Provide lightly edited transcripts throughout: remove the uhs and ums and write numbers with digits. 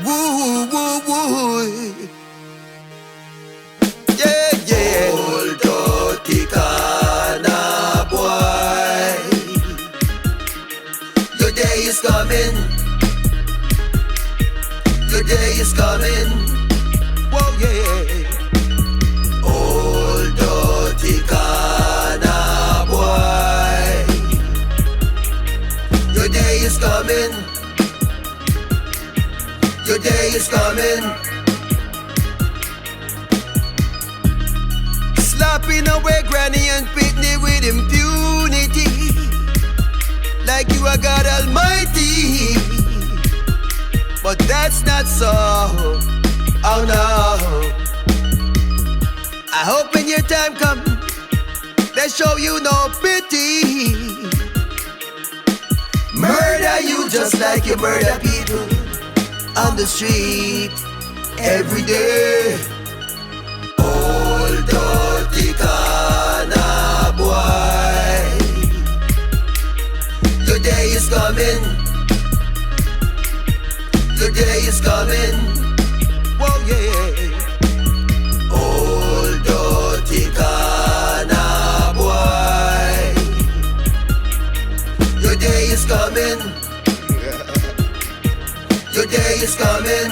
Woo, woo, woo. Yeah, yeah. Old dirty Ghana boy. Your day is coming. Your day is coming. Whoa, yeah. Old dirty Ghana boy. Your day is coming. Your day is coming. Slapping away granny and pitney with impunity, like you are God Almighty. But that's not so. Oh no. I hope when your time comes, they show you no pity. Murder you just like you murder people on the street every day. Old dirty Ghana boy. Your day is coming. Your day is coming. Whoa, yeah. Old dirty Ghana boy. Your day is coming. Your day is coming.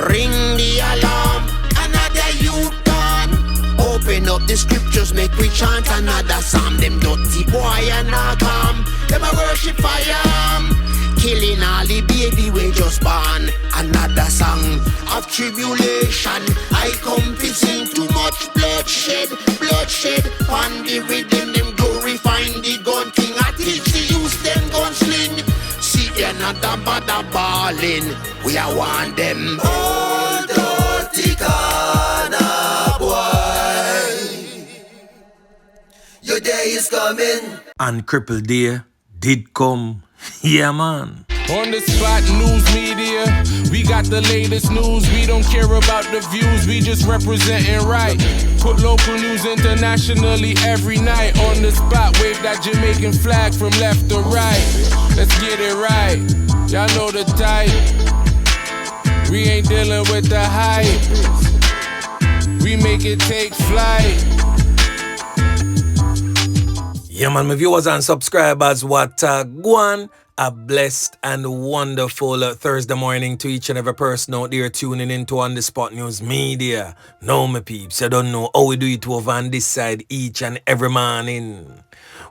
Ring the alarm, another youth gone. Open up the scriptures, make we chant another psalm. Them dirty boy and not come. Them a worship fire. Killing all the baby we just born. Another song of tribulation. I come to sing too much bloodshed. Bloodshed on the rhythm. Them glorifying the gun king. I teach the youth them gun sling. See another bother ballin'. We are one them. Old dirty Ghana boy. Your day is coming. And Kripple Day did come. Yeah, man. On the spot news media, we got the latest news. We don't care about the views, we just representing right. Put local news internationally every night. On the spot, wave that Jamaican flag from left to right. Let's get it right, y'all know the type. We ain't dealing with the hype. We make it take flight. Yeah, man, my viewers and subscribers, what go on? A blessed and wonderful Thursday morning to each and every person out there tuning into On The Spot News Media. Now, my peeps, you don't know how we do it over on this side each and every morning.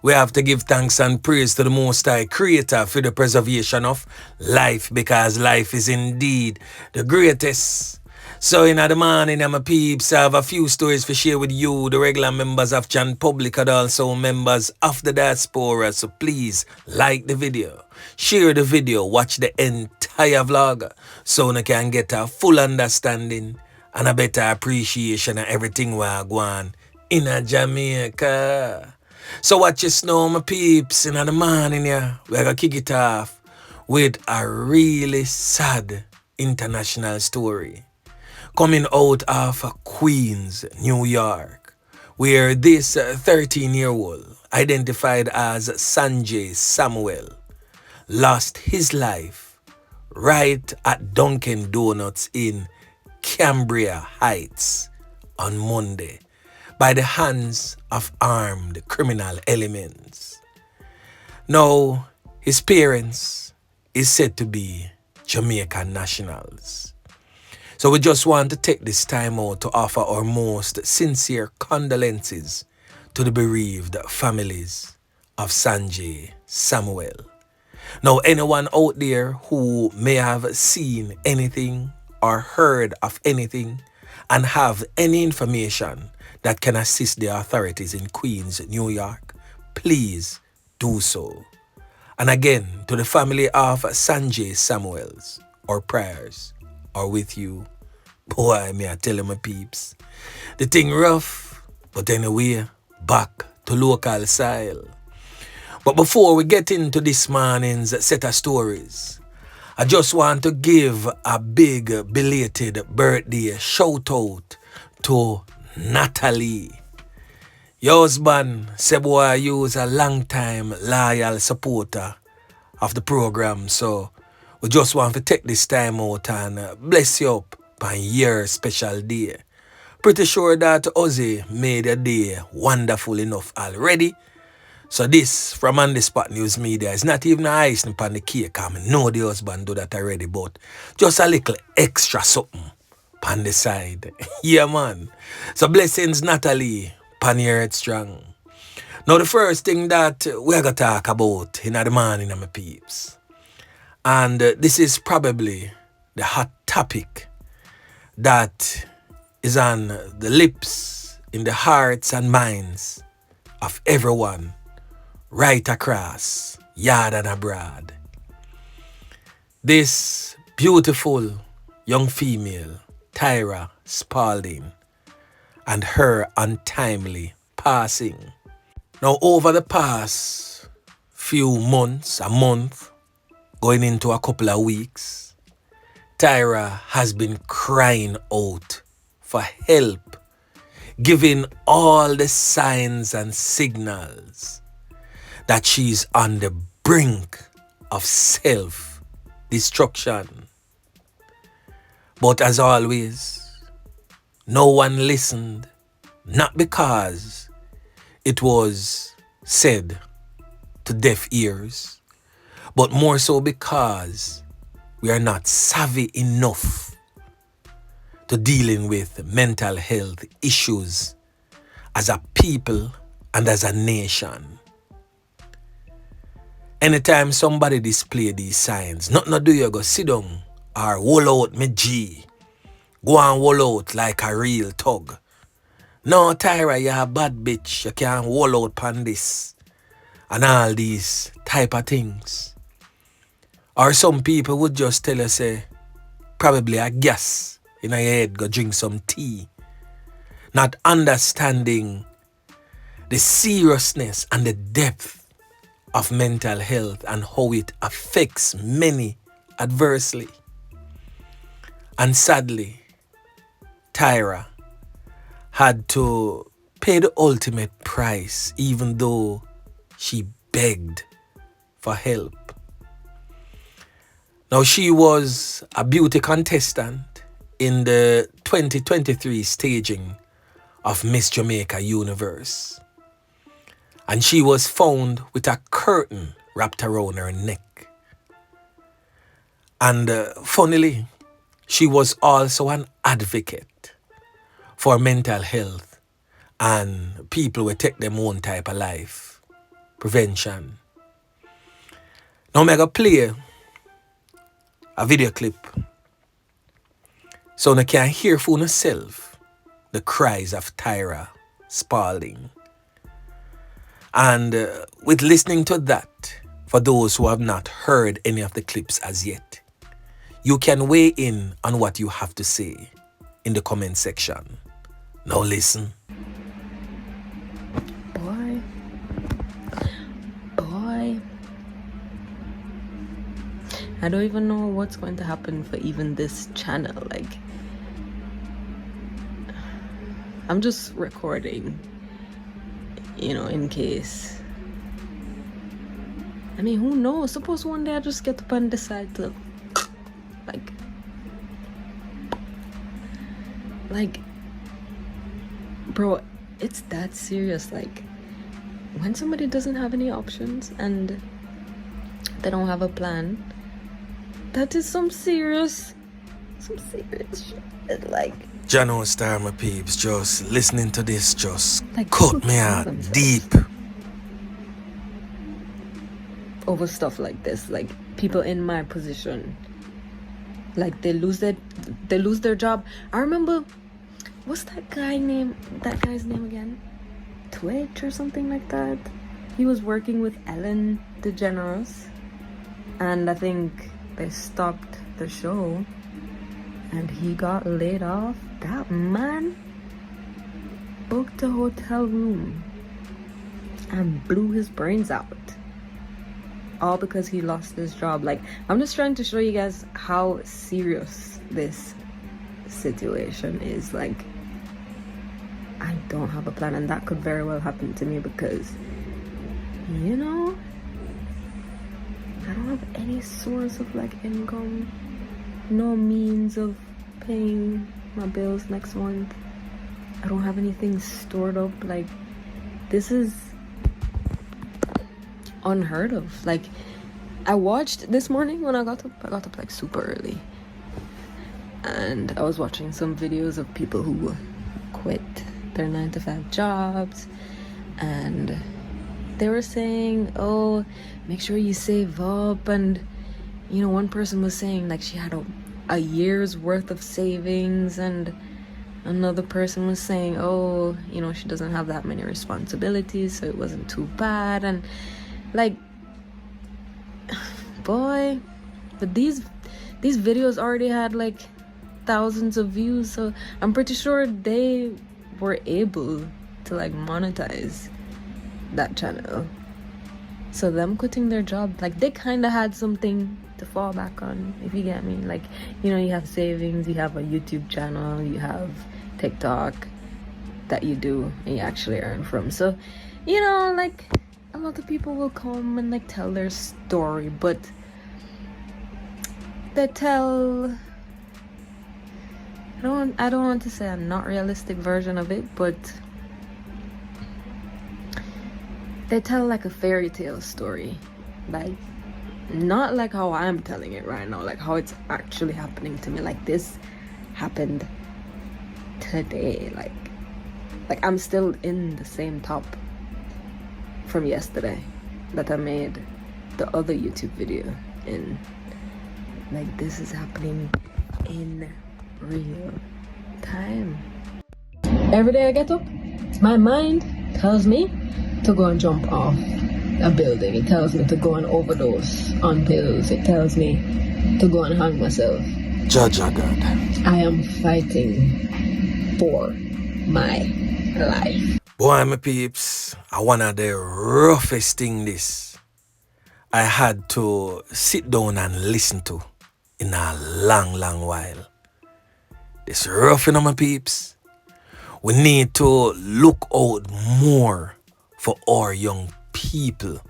We have to give thanks and praise to the Most High Creator for the preservation of life, because life is indeed the greatest. So in the morning, my peeps, I have a few stories to share with you, the regular members of Jan Public and also members of the diaspora. So please like the video, share the video, watch the entire vlog so you can get a full understanding and a better appreciation of everything we are going in Jamaica. So watch your snow, my peeps, in the morning, yeah, we're going to kick it off with a really sad international story. Coming out of Queens, New York, where this 13-year-old, identified as Sanjay Samuel, lost his life right at Dunkin' Donuts in Cambria Heights on Monday by the hands of armed criminal elements. Now, his parents is said to be Jamaican nationals. So we just want to take this time out to offer our most sincere condolences to the bereaved families of Sanjay Samuel. Now, anyone out there who may have seen anything or heard of anything and have any information that can assist the authorities in Queens, New York, please do so. And again, to the family of Sanjay Samuels, our prayers are with you. Boy, me I tell you, my peeps, the thing rough, but anyway, back to local style. But before we get into this morning's set of stories, I just want to give a big belated birthday shout out to Natalie. Your husband, Bwoy, is a long time loyal supporter of the program, so we just want to take this time out and bless you up on your special day. Pretty sure that Ozzy made your day wonderful enough already. So this from On The Spot News Media is not even icing upon the cake. I know the husband do that already, but just a little extra something on the side. Yeah, man. So blessings, Natalie, pan your head strong. Now the first thing that we're going to talk about in the morning, my peeps. And this is probably the hot topic that is on the lips, in the hearts and minds of everyone right across, yard and abroad. This beautiful young female, Tyra Spaulding, and her untimely passing. Now, over the past few months, a month, going into a couple of weeks, Tyra has been crying out for help, giving all the signs and signals that she's on the brink of self-destruction. But as always, no one listened, not because it was said to deaf ears, but more so because we are not savvy enough to dealing with mental health issues as a people and as a nation. Anytime somebody display these signs, nothing do you go sit down or wall out me G. Go and wall out like a real thug. No, Tyra, you're a bad bitch. You can't wall out pan this. And all these type of things. Or some people would just tell you, say, probably a gas in your head, go drink some tea. Not understanding the seriousness and the depth of mental health and how it affects many adversely. And sadly, Tyra had to pay the ultimate price even though she begged for help. Now, she was a beauty contestant in the 2023 staging of Miss Jamaica Universe. And she was found with a curtain wrapped around her neck. And funnily, she was also an advocate for mental health and people will take them own type of life. Prevention. Now I'm going to play a video clip so you can hear for yourself the cries of Tyra Spaulding. And with listening to that, for those who have not heard any of the clips as yet, you can weigh in on what you have to say in the comment section. Now listen. Bwoy. I don't even know what's going to happen for even this channel. Like, I'm just recording, you know, in case. I mean, who knows? Suppose one day I just get up and decide to, like, bro, it's that serious. Like, when somebody doesn't have any options and they don't have a plan, that is some serious shit. Like, Jano Star, my peeps, just listening to this just like, cut me out deep. Over stuff like this, like people in my position, like they lose their job. I remember, what's that guy's name again? Twitch or something like that. He was working with Ellen DeGeneres, and I think they stopped the show and he got laid off. That man booked a hotel room and blew his brains out, all because he lost his job. Like, I'm just trying to show you guys how serious this situation is. Like, I don't have a plan, and that could very well happen to me because, you know, I don't have any source of like income, no means of paying my bills next month. I don't have anything stored up. Like, this is unheard of. Like, I watched this morning when I got up like super early, and I was watching some videos of people who quit their 9-to-5 jobs, and they were saying, oh, make sure you save up. And you know, one person was saying like she had a year's worth of savings, and another person was saying, oh, you know, she doesn't have that many responsibilities, so it wasn't too bad. And like, boy, but these videos already had like thousands of views, so I'm pretty sure they were able to like monetize that channel. So them quitting their job, like, they kind of had something to fall back on, if you get me. Like, you know, you have savings, you have a YouTube channel, you have TikTok that you do and you actually earn from. So, you know, like, a lot of people will come and like tell their story, but they tell, I don't want to say a not realistic version of it, but they tell like a fairy tale story. Like, not like how I'm telling it right now, like how it's actually happening to me. Like, this happened today. Like I'm still in the same top from yesterday that I made the other YouTube video in. Like, this is happening in real time. Every day I get up, my mind tells me to go and jump off a building. It tells me to go and overdose on pills. It tells me to go and hang myself. Judge of God. I am fighting for my life. Boy, my peeps, one of the roughest thing this I had to sit down and listen to in a long while. This rough, you know, my peeps. We need to look out more for our young people.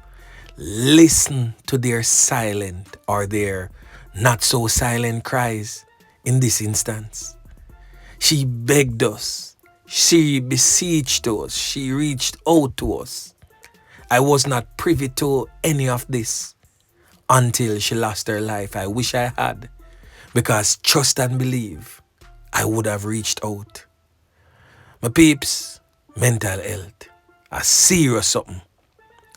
Listen to their silent or their not so silent cries in this instance. She begged us. She beseeched us. She reached out to us. I was not privy to any of this until she lost her life. I wish I had, because trust and believe, I would have reached out. My peeps, mental health, a serious something.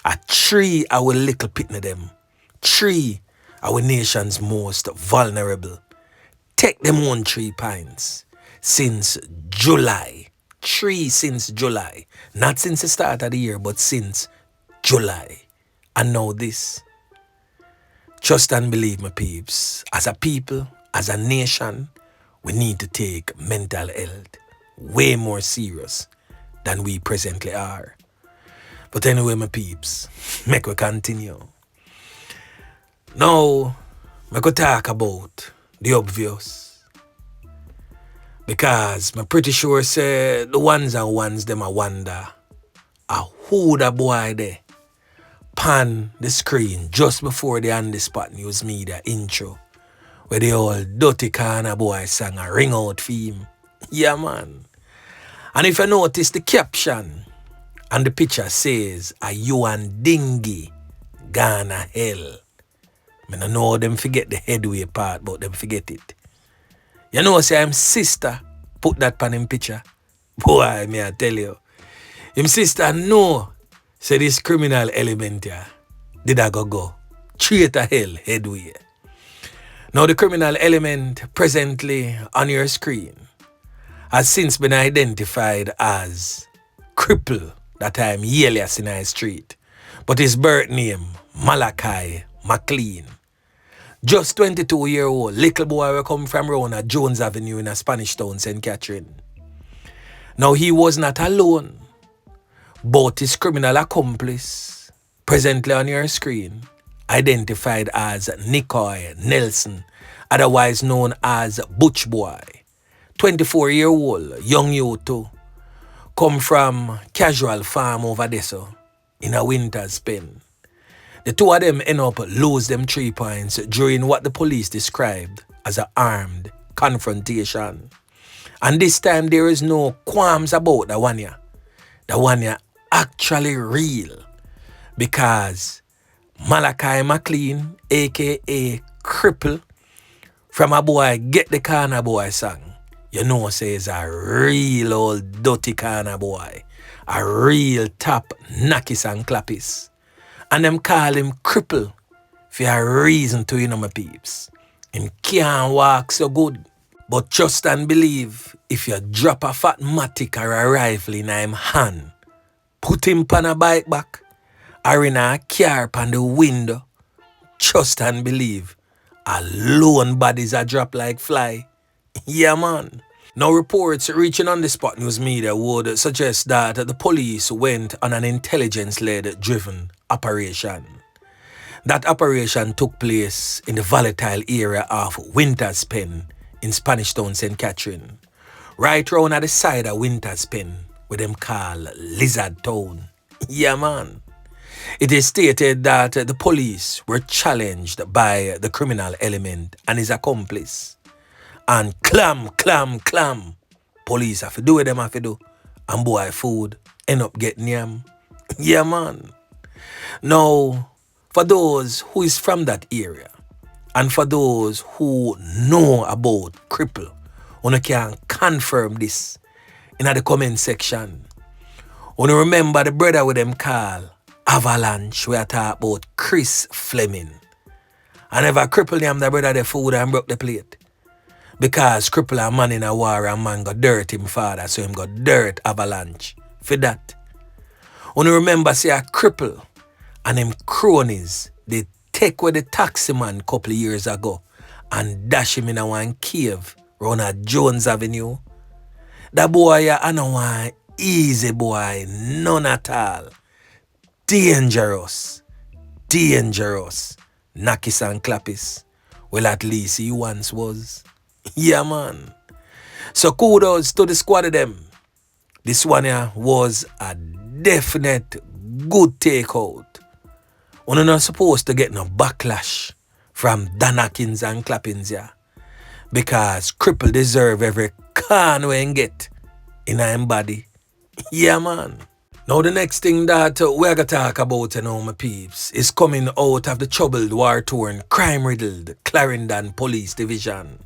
A tree our little pitney them. Tree our nation's most vulnerable. Take them on 3 pints since July. 3 since July. Not since the start of the year, but since July. And now this. Trust and believe, my peeps. As a people, as a nation, we need to take mental health way more serious than we presently are. But anyway, my peeps, make we continue. Now, I go talk about the obvious. Because I'm pretty sure say the ones and ones them I wonder who the boy there pan the screen just before the On The Spot News Media intro, where the old dirty corner boy sang a ring out for him. Yeah, man. And if you notice the caption and the picture says, "Are you and Dingy gonna hell?" I don't know them forget the headway part, but them forget it. You know, say him sister put that pan in picture. Boy, me I tell you. Him sister know, say this criminal element here did I go straight to hell headway. Now the criminal element presently on your screen has since been identified as Kripple, that time alias in our street, but his birth name Malachi McLean. Just 22-year-old little boy will come from around at Jones Avenue in a Spanish town, St. Catherine. Now he was not alone, but his criminal accomplice, presently on your screen, identified as Nicoy Nelson, otherwise known as Bwoy, 24-year-old young youth too, come from casual farm over there so, in a Wynters pen. The two of them end up lose them 3 points during what the police described as an armed confrontation. And this time there is no qualms about the one here. The one here actually real. Because Malachi McLean, aka Kripple, from a boy Get the Corner Boy song, you know says a real old dirty corner boy. A real top knockis and clappis. And them call him Kripple for a reason to, you know, my peeps. Him can't walk so good. But trust and believe, if you drop a fat matic or a rifle in him hand, put him on a bike back, or in a car on the window, trust and believe, alone bodies are drop like fly. Yeah, man. Now reports reaching on the Spot News media would suggest that the police went on an intelligence-led driven operation. That operation took place in the volatile area of Wynters Pen in Spanish Town, St. Catherine, right round at the side of Wynters Pen, where them call Lizard Town. Yeah, man. It is stated that the police were challenged by the criminal element and his accomplice. And clam. Police have to do what them have to do. And boy food end up getting yam. Yeah, man. Now, for those who is from that area, and for those who know about Kripple, you can confirm this in the comment section. You remember the brother with them call Avalanche, we are talking about Chris Fleming. And ever Kripple him the brother the food and broke the plate. Because Kripple a man in a war and man got dirt him father, so him got dirt Avalanche. For that. You remember say a Kripple and him cronies, they take away the taxi man couple of years ago and dash him in a one cave round a Jones Avenue. That boy a no one easy boy, none at all. Dangerous. Knockis and clappis. Well, at least he once was. Yeah, man. So kudos to the squad of them. This one here was a definite good takeout. We're not supposed to get no backlash from Danakins and clappings here. Because Kripple deserve every can we get in his body. Yeah, man. Now the next thing that we're going to talk about, you know, my peeps, is coming out of the troubled, war-torn, crime-riddled Clarendon Police Division.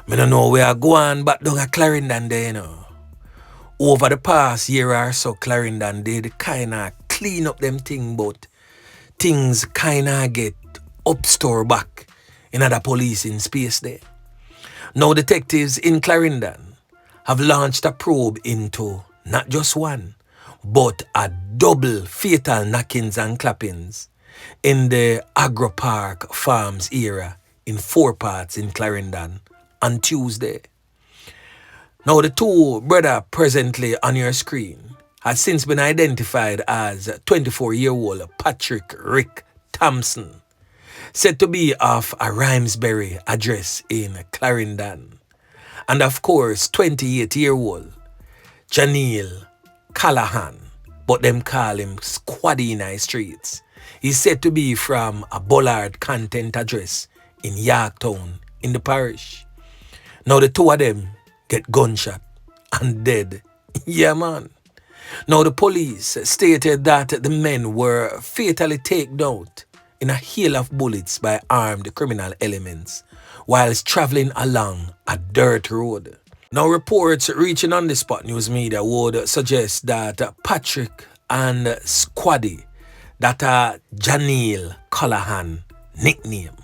I don't know where I go on, but down at Clarendon there, you know. Over the past year or so, Clarendon did kind of clean up them thing, but things kind of get upstore back in other policing space there. Now detectives in Clarendon have launched a probe into not just one, but a double fatal knockings and clappings in the Agro Park Farms area in 4 parts in Clarendon on Tuesday. Now the two brothers presently on your screen had since been identified as 24-year-old Patrick Rick Thompson, said to be of a Rhymesbury address in Clarendon, and of course 28-year-old Janelle Callahan, but them call him Squady in the streets. He's said to be from a Bollard content address in Yorktown in the parish. Now the two of them get gunshot and dead. Yeah, man. Now the police stated that the men were fatally taken out in a hail of bullets by armed criminal elements whilst traveling along a dirt road. Now reports reaching on the Spot News media would suggest that Patrick and Squady, that Janelle Callahan nickname,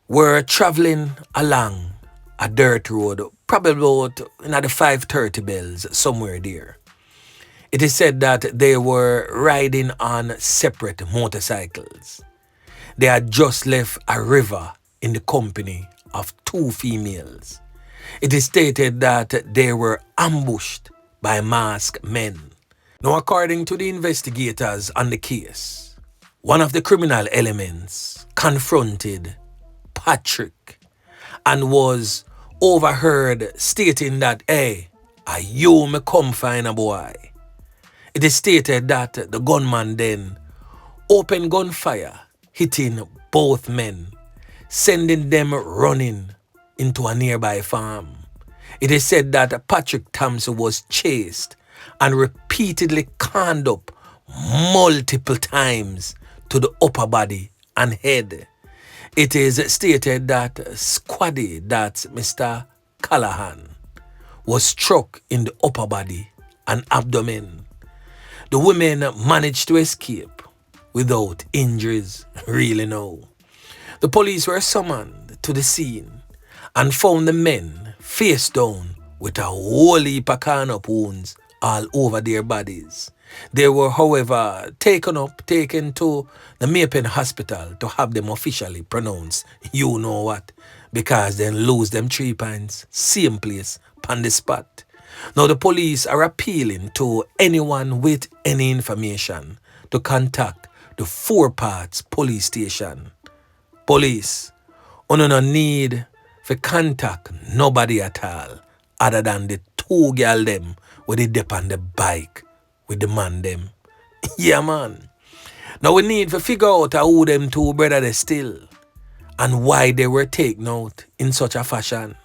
were traveling along a dirt road, probably about in the 5:30 bells, somewhere there. It is said that they were riding on separate motorcycles. They had just left a river in the company of 2 females. It is stated that they were ambushed by masked men. Now, according to the investigators on the case, one of the criminal elements confronted Patrick and was overheard stating that, "Hey, are you me come find a boy?" It is stated that the gunman then opened gunfire, hitting both men, sending them running into a nearby farm. It is said that Patrick Thompson was chased and repeatedly conned up multiple times to the upper body and head. It is stated that Squady, that's Mr. Callahan, was struck in the upper body and abdomen. The women managed to escape without injuries, really no. The police were summoned to the scene and found the men face down with a whole heap of corn-up wounds all over their bodies. They were, however, taken to the Maypen Hospital to have them officially pronounced you know what, because then lose them 3 pints, same place, on the spot. Now the police are appealing to anyone with any information to contact the 4 Parts police station. Police, you no need to contact nobody at all other than the 2 girl them with the dip on the bike with the man them. Yeah, man. Now we need to figure out who them 2 brother they still and why they were taken out in such a fashion.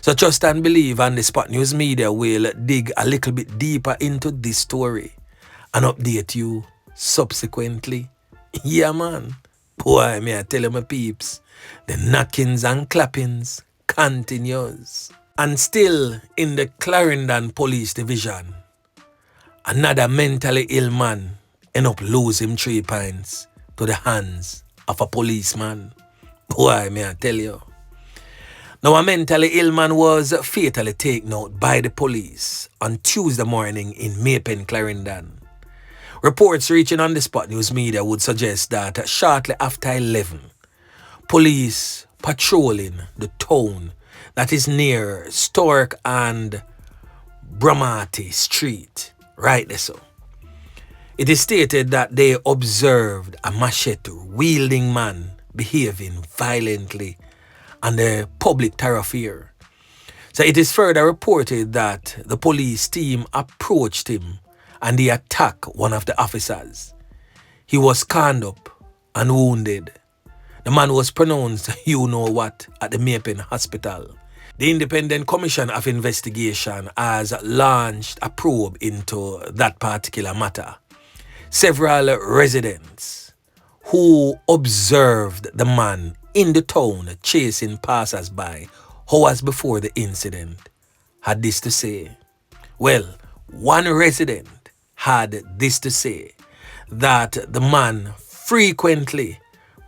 So trust and believe, and the Spot News Media will dig a little bit deeper into this story and update you subsequently. Yeah, man. Boy, may I tell you, my peeps, the knockings and clappings continues. And still in the Clarendon Police Division, another mentally ill man end up losing 3 pints to the hands of a policeman. Boy, may I tell you. Now, a mentally ill man was fatally taken out by the police on Tuesday morning in Maypen, Clarendon. Reports reaching on the Spot News Media would suggest that shortly after 11, police patrolling the town that is near Stork and Bramati Street, right there so. It is stated that they observed a machete-wielding man behaving violently on the public thoroughfare. So it is further reported that the police team approached him and they attacked one of the officers. He was conned up and wounded. The man was pronounced you know what at the Maypen Hospital. The Independent Commission of Investigation has launched a probe into that particular matter. Several residents who observed the man in the town chasing passers-by hours before the incident had this to say. Well, one resident had this to say, that the man frequently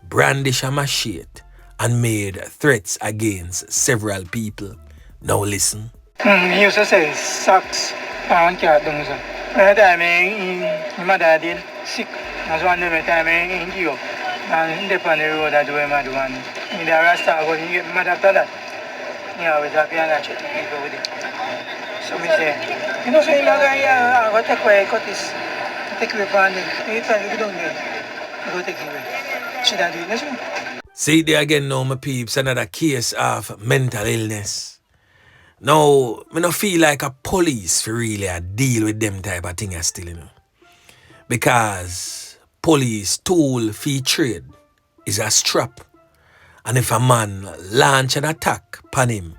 brandished a machete and made threats against several people. Now listen. He used to say, sucks, and cat things. When my dad did sick, that's one of the time in Europe. And depend on the road I do my one. In the Rasta, I go get mad after that. Yeah, with happy and I check people with it. So we say, you know, say, I go take away, cut this, take away from it. Anytime you don't get it, go take it away. Should I do it? That's See there again now, my peeps, another case of mental illness. Now, I don't feel like a police for really deal with them type of thing still, you know. Because police tool for trade is a strap. And if a man launch an attack upon him,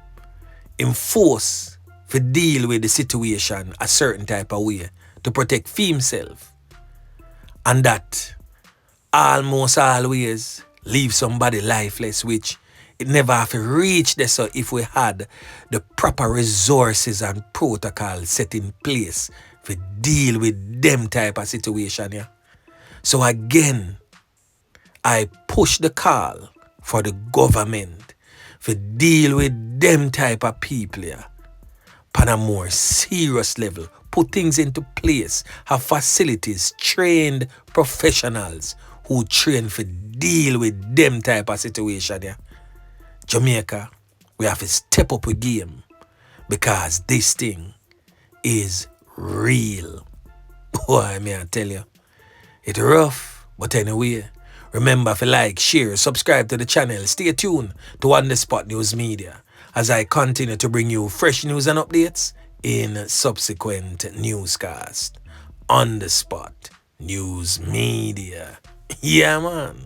force to deal with the situation a certain type of way to protect himself. And that almost always leave somebody lifeless, which it never have to reach there. So if we had the proper resources and protocol set in place to deal with them type of situation, yeah. So again, I push the call for the government to deal with them type of people, yeah, on a more serious level. Put things into place, have facilities, trained professionals who train for deal with them type of situation, yeah. Jamaica, we have to step up a game because this thing is real. Boy, may I tell you, it's rough, but anyway, remember to like, share, subscribe to the channel. Stay tuned to On The Spot News Media as I continue to bring you fresh news and updates in subsequent newscasts. On The Spot News Media. Yeah, man.